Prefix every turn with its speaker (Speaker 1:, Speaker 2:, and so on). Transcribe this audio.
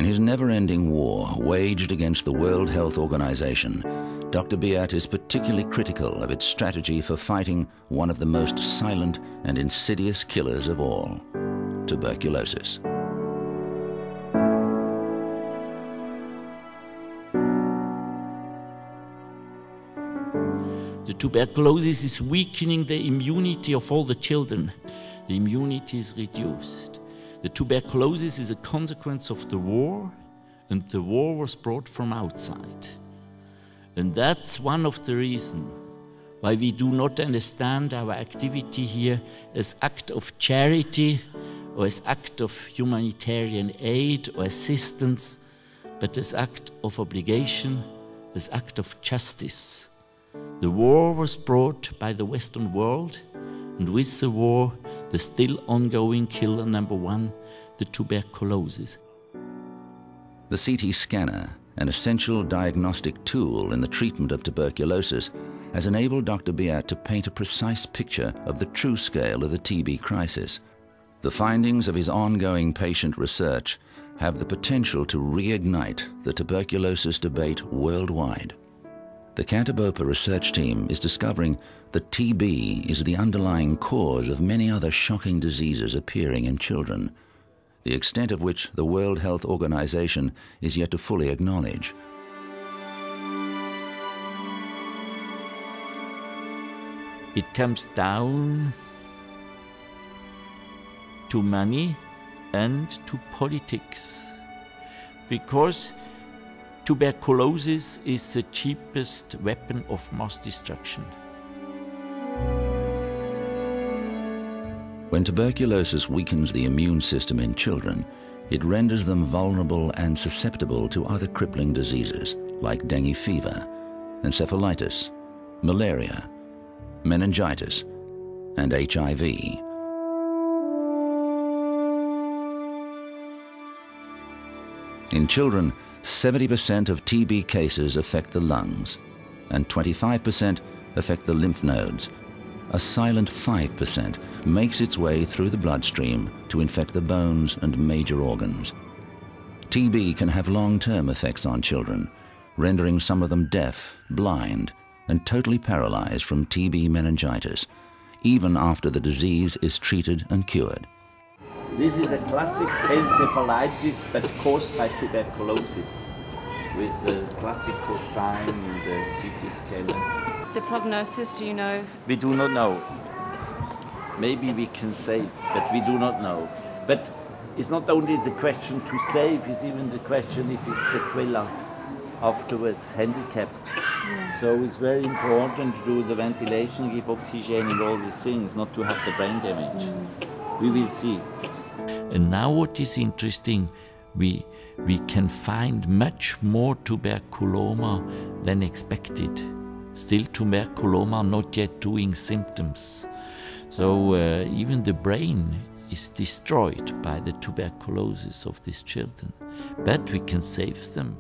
Speaker 1: In his never-ending war waged against the World Health Organization, Dr. Beat is particularly critical of its strategy for fighting one of the most silent and insidious killers of all, tuberculosis.
Speaker 2: The tuberculosis is weakening the immunity of all the children. The immunity is reduced. The tuberculosis is a consequence of the war, and the war was brought from outside. And that's one of the reasons why we do not understand our activity here as act of charity or as act of humanitarian aid or assistance, but as act of obligation, as act of justice. The war was brought by the Western world, and with the war, the still ongoing killer number one, the tuberculosis.
Speaker 1: The CT scanner, an essential diagnostic tool in the treatment of tuberculosis, has enabled Dr. Beat to paint a precise picture of the true scale of the TB crisis. The findings of his ongoing patient research have the potential to reignite the tuberculosis debate worldwide. The Cantabopa research team is discovering that TB is the underlying cause of many other shocking diseases appearing in children, the extent of which the World Health Organization is yet to fully acknowledge.
Speaker 2: It comes down to money and to politics, because tuberculosis is the cheapest weapon of mass destruction.
Speaker 1: When tuberculosis weakens the immune system in children, it renders them vulnerable and susceptible to other crippling diseases like dengue fever, encephalitis, malaria, meningitis, and HIV. In children, 70% of TB cases affect the lungs, and 25% affect the lymph nodes. A silent 5% makes its way through the bloodstream to infect the bones and major organs. TB can have long-term effects on children, rendering some of them deaf, blind, and totally paralyzed from TB meningitis, even after the disease is treated and cured.
Speaker 2: This is a classic encephalitis, but caused by tuberculosis, with a classical sign in the CT scanner.
Speaker 3: The prognosis, do you know?
Speaker 2: We do not know. Maybe we can save, but we do not know. But it's not only the question to save, it's even the question if it's sequela afterwards, handicapped. Yeah. So it's very important to do the ventilation, give oxygen and all these things, not to have the brain damage. We will see. And now what is interesting, we can find much more tuberculoma than expected. Still tuberculoma not yet doing symptoms. So even the brain is destroyed by the tuberculosis of these children. But we can save them.